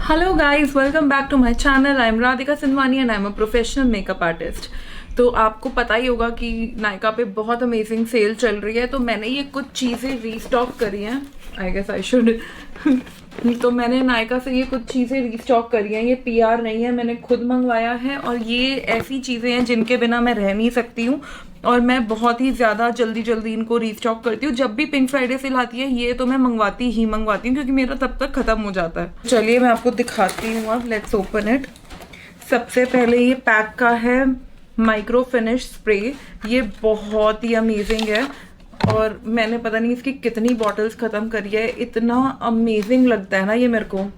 Hello guys, welcome back to my channel. I am Radhika Sindhwani and I am a professional makeup artist. तो आपको पता ही होगा कि नायका पे बहुत अमेजिंग सेल चल रही है, तो मैंने ये कुछ चीज़ें रीस्टॉक करी हैं। आई गेस आई शुड तो मैंने नायका से ये कुछ चीज़ें रीस्टॉक करी हैं। ये पीआर नहीं है, मैंने खुद मंगवाया है और ये ऐसी चीज़ें हैं जिनके बिना मैं रह नहीं सकती हूँ और मैं बहुत ही ज़्यादा जल्दी जल्दी इनको रीस्टॉक करती हूँ। जब भी पिंक फ्राइडे सेल आती है ये तो मैं मंगवाती हूँ क्योंकि मेरा तब तक ख़त्म हो जाता है। चलिए मैं आपको दिखाती हूँ, अब लेट्स ओपन इट। सबसे पहले ये पैक का है माइक्रो फिनिश स्प्रे। ये बहुत ही अमेजिंग है और मैंने पता नहीं इसकी कितनी बॉटल्स ख़त्म करी है। इतना अमेजिंग लगता है ना ये मेरे को,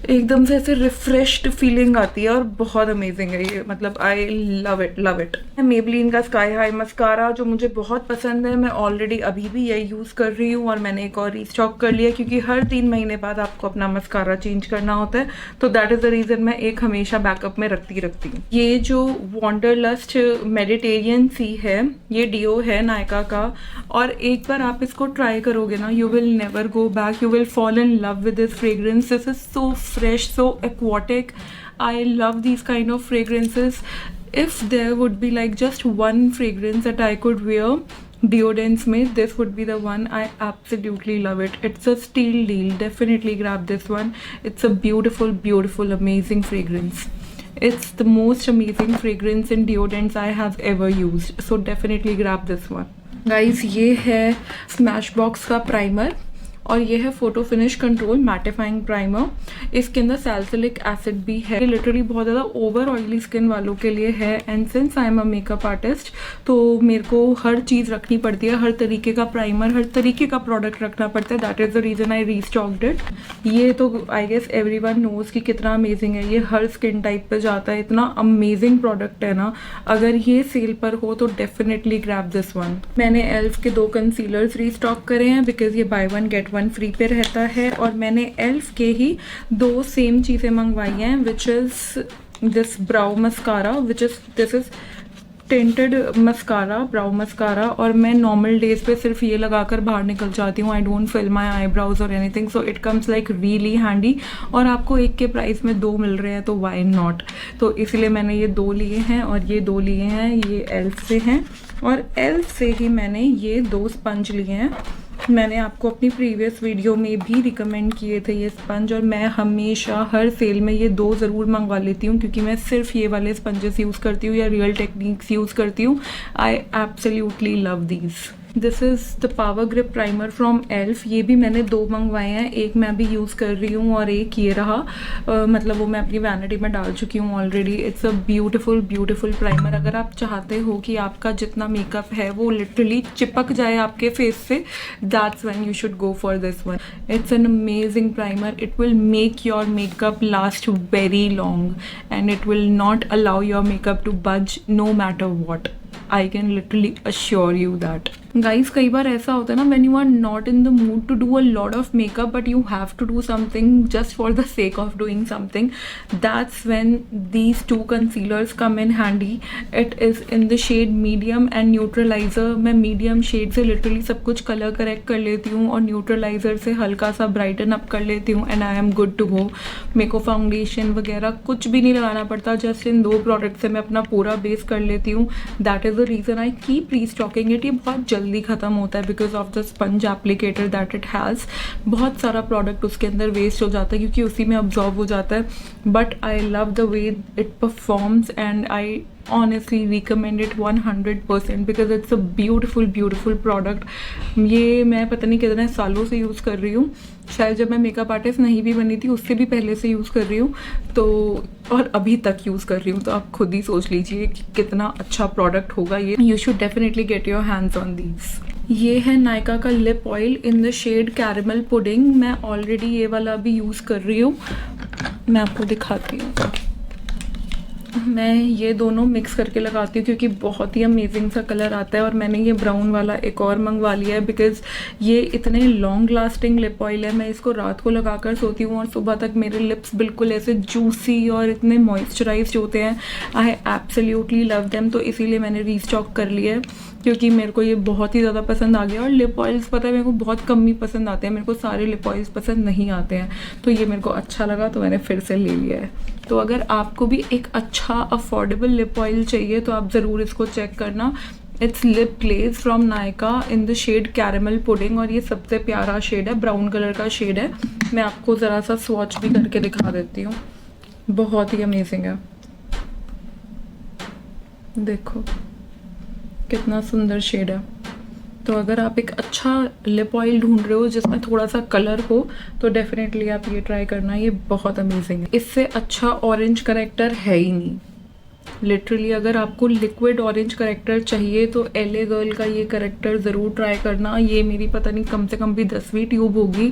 एकदम से ऐसे रिफ्रेश्ड फीलिंग आती है और बहुत अमेजिंग है ये। मतलब I love it love it. Maybelline का स्काई हाई मस्कारा जो मुझे बहुत पसंद है, मैं ऑलरेडी अभी भी यही यूज़ कर रही हूँ और मैंने एक और रीस्टॉक कर लिया क्योंकि हर 3 महीने बाद आपको अपना मस्कारा चेंज करना होता है, तो दैट इज़ द रीज़न मैं एक हमेशा बैकअप में रखती हूँ। ये जो वॉन्डरलस्ट मेडिटेरियन सी है, ये डिओ है नायका का और एक बार आप इसको ट्राई करोगे ना, you will never go back. You will fall in love with this fragrance. This is so fresh, so aquatic. I love these kind of fragrances. If there would be like just one fragrance that I could wear deodorants में, this would be the one. I absolutely love it. It's a steal deal. Definitely grab this one. It's a beautiful, beautiful, amazing fragrance. It's the most amazing fragrance in deodorants I have ever used. So definitely grab this one. Guys, ये है Smashbox का primer और ये है photo finish control mattifying primer. इसके अंदर salicylic acid भी है। ये लिटरली बहुत ज़्यादा ओवर ऑयली स्किन वालों के लिए है and since I am a makeup artist तो मेरे को हर चीज़ रखनी पड़ती है, हर तरीके का प्राइमर, हर तरीके का प्रोडक्ट रखना पड़ता है। That is the reason I restocked it. ये तो आई गेस एवरीवन नोज़ कि कितना अमेजिंग है। ये हर स्किन टाइप पे जाता है, इतना अमेजिंग प्रोडक्ट है ना। अगर ये सेल पर हो तो डेफिनेटली ग्रैब दिस वन। मैंने एल्फ के 2 कंसीलर्स रीस्टॉक करे हैं बिकॉज ये by one get one free पे रहता है और मैंने एल्फ के ही 2 सेम चीज़ें मंगवाई हैं which is this brow mascara this is tinted mascara, brow mascara. और मैं नॉर्मल डेज पे सिर्फ ये लगाकर बाहर निकल जाती हूँ। I don't fill my eyebrows और anything, so it comes like really handy और आपको एक के प्राइस में 2 मिल रहे हैं तो वाई नॉट। तो इसलिए मैंने ये 2 लिए हैं और ये 2 लिए हैं, ये एल्फ से हैं और एल्फ से ही मैंने ये 2 स्पंज लिए हैं। मैंने आपको अपनी प्रीवियस वीडियो में भी रिकमेंड किए थे ये स्पंज और मैं हमेशा हर सेल में ये 2 ज़रूर मंगवा लेती हूँ क्योंकि मैं सिर्फ ये वाले स्पंजेस यूज़ करती हूँ या रियल टेक्निक्स यूज़ करती हूँ। I absolutely love these. This is the power grip primer from elf. ये भी मैंने 2 मंगवाए हैं, एक मैं भी यूज़ कर रही हूँ और एक ये रहा। मतलब वो मैं अपनी वैनिटी में डाल चुकी हूँ already. It's a beautiful beautiful primer. अगर आप चाहते हो कि आपका जितना मेकअप है वो लिटरली चिपक जाए आपके फेस से, that's when you should go for this one. It's an amazing primer. It will make your makeup last very long and it will not allow your makeup to budge no matter what. I can literally assure you that. Guys, कई बार ऐसा होता है ना, when you are not in the mood to do a lot of makeup but you have to do something just for the sake of doing something, that's when these 2 concealers come in handy. It is in the shade medium and neutralizer. मैं medium shade से literally सब कुछ color correct कर लेती हूँ और neutralizer से हल्का सा brighten up कर लेती हूँ and I am good to go. मेरे को फाउंडेशन वगैरह कुछ भी नहीं लगाना पड़ता, जस्ट इन 2 प्रोडक्ट से मैं अपना पूरा बेस कर लेती हूँ। That is the reason I keep restocking it. ये बहुत जल्दी ख़त्म होता है because of the sponge applicator that it has. बहुत सारा प्रोडक्ट उसके अंदर वेस्ट हो जाता है क्योंकि उसी में अब्जॉर्ब हो जाता है, but I love the way it performs and I honestly recommend it 100% because it's a beautiful product. ये मैं पता नहीं कितने सालों से यूज़ कर रही हूँ, शायद जब मैं मेकअप आर्टिस्ट नहीं भी बनी थी उससे भी पहले से यूज़ कर रही हूँ, तो और अभी तक यूज़ कर रही हूँ। तो आप खुद ही सोच लीजिए कि कितना अच्छा प्रोडक्ट होगा ये। You should definitely get your hands on these. ये है नायका का lip oil in the shade caramel pudding. मैं ऑलरेडी ये वाला भी यूज़ कर रही हूँ, मैं आपको दिखाती हूँ। मैं ये दोनों मिक्स करके लगाती हूँ क्योंकि बहुत ही अमेजिंग सा कलर आता है। और मैंने ये ब्राउन वाला एक और मंगवा लिया है बिकॉज़ ये इतने लॉन्ग लास्टिंग लिप ऑयल है। मैं इसको रात को लगाकर सोती हूँ और सुबह तक मेरे लिप्स बिल्कुल ऐसे जूसी और इतने मॉइस्चराइज्ड होते हैं। I absolutely love them. तो इसीलिए मैंने रीस्टॉक कर लिया है क्योंकि मेरे को ये बहुत ही ज़्यादा पसंद आ गया। और लिप ऑयल्स पता है मेरे को बहुत कम ही पसंद आते हैं, मेरे को सारे लिप ऑयल्स पसंद नहीं आते हैं। तो ये मेरे को अच्छा लगा तो मैंने फिर से ले लिया है। तो अगर आपको भी एक अच्छा अफोर्डेबल लिप ऑयल चाहिए तो आप ज़रूर इसको चेक करना। It's lip glaze from Nykaa in the shade caramel pudding. और ये सबसे प्यारा शेड है, ब्राउन कलर का शेड है। मैं आपको ज़रा सा स्वॉच भी करके दिखा देती हूँ, बहुत ही अमेजिंग है। देखो कितना सुंदर शेड है। तो अगर आप एक अच्छा लिप ऑयल ढूंढ रहे हो जिसमें थोड़ा सा कलर हो तो डेफिनेटली आप ये ट्राई करना, ये बहुत अमेजिंग है। इससे अच्छा ऑरेंज करेक्टर है ही नहीं लिटरली। अगर आपको लिक्विड ऑरेंज करेक्टर चाहिए तो एलए गर्ल का ये करेक्टर ज़रूर ट्राई करना। ये मेरी पता नहीं कम से कम भी 10वीं ट्यूब होगी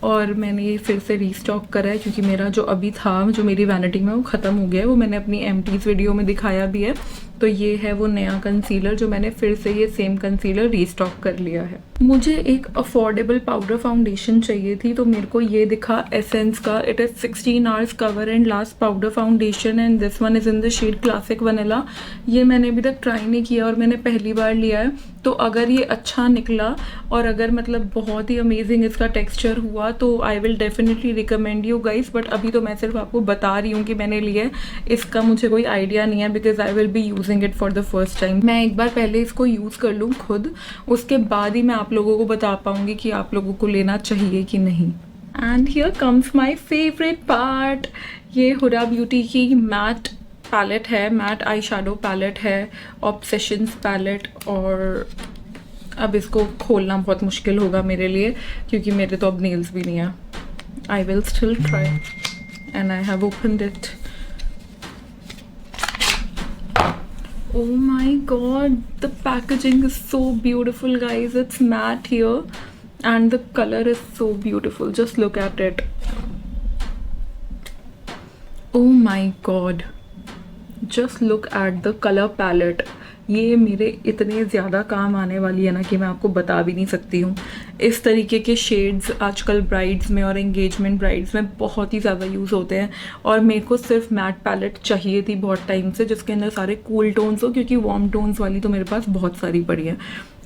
और मैंने ये फिर से रीस्टॉक करा है क्योंकि मेरा जो अभी था, जो मेरी वैनिटी में, वो ख़त्म हो गया है। वो मैंने अपनी एमटीज़ वीडियो में दिखाया भी है। तो ये है वो नया कंसीलर जो मैंने फिर से ये सेम कंसीलर रीस्टॉक कर लिया है। मुझे एक अफोर्डेबल पाउडर फाउंडेशन चाहिए थी तो मेरे को ये दिखा एसेंस का। It is 16 hours cover and last powder foundation and this one is in the shade classic vanilla. ये मैंने अभी तक ट्राई नहीं किया और मैंने पहली बार लिया है। तो अगर ये अच्छा निकला और अगर मतलब बहुत ही अमेजिंग इसका टेक्सचर हुआ तो I will definitely recommend you guys. But अभी तो मैं सिर्फ आपको बता रही हूँ कि मैंने लिया है, इसका मुझे कोई आइडिया नहीं है because I will be using it for the first time. मैं एक बार पहले इसको यूज़ कर लूँ खुद, उसके बाद ही मैं आप लोगों को बता पाऊँगी कि आप लोगों को लेना चाहिए कि नहीं। And here comes my favourite part. ये हुडा ब्यूटी की मैट पैलेट है, मैट आई शैडो पैलेट है, ऑब्सेशंस पैलेट। और अब इसको खोलना बहुत मुश्किल होगा मेरे लिए क्योंकि मेरे तो अब नेल्स भी नहीं है। I will still try and I have opened it. Oh my god, the packaging is so beautiful guys. It's matte here and the color is so beautiful. Just look at it. Oh my god, just look at the color palette. ये मेरे इतने ज़्यादा काम आने वाली है ना कि मैं आपको बता भी नहीं सकती हूँ। इस तरीके के शेड्स आजकल ब्राइड्स में और एंगेजमेंट ब्राइड्स में बहुत ही ज़्यादा यूज़ होते हैं और मेरे को सिर्फ मैट पैलेट चाहिए थी बहुत टाइम से जिसके अंदर सारे कूल टोन्स हो, क्योंकि वार्म टोन्स वाली तो मेरे पास बहुत सारी पड़ी है।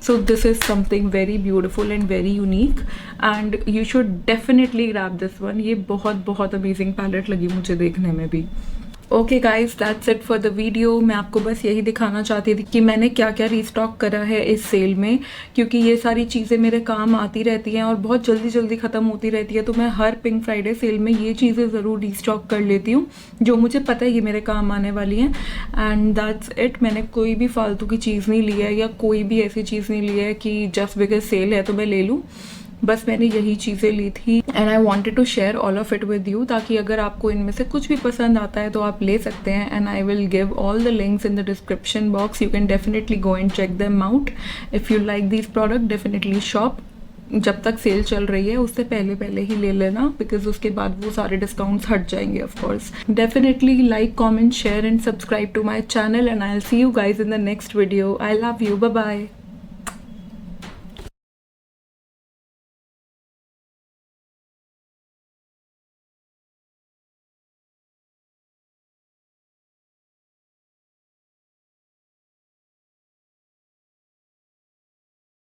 So this is something very beautiful and very unique and you should definitely grab this one. ये बहुत बहुत अमेजिंग पैलेट लगी मुझे देखने में भी। Okay guys, that's it for the video. मैं आपको बस यही दिखाना चाहती थी कि मैंने क्या क्या रीस्टॉक करा है इस सेल में, क्योंकि ये सारी चीज़ें मेरे काम आती रहती हैं और बहुत जल्दी जल्दी ख़त्म होती रहती है। तो मैं हर पिंक फ्राइडे सेल में ये चीज़ें ज़रूर रीस्टॉक कर लेती हूँ जो मुझे पता है ये मेरे काम आने वाली हैं। And that's it. मैंने कोई भी फालतू की चीज़ नहीं ली है या कोई भी ऐसी चीज़ नहीं ली है कि जस्ट बिकॉज सेल है तो मैं ले लूँ। बस मैंने यही चीज़ें ली थी and I wanted to share all of it with you, ताकि अगर आपको इनमें से कुछ भी पसंद आता है तो आप ले सकते हैं। And I will give all the links in the description box. You can definitely go and check them out. If you like this product definitely shop. जब तक सेल चल रही है उससे पहले ही ले लेना बिकॉज उसके बाद वो सारे डिस्काउंट्स हट जाएंगे of course. Definitely like, comment, share and subscribe to my channel and I will see you guys in the next video. I love you, bye bye.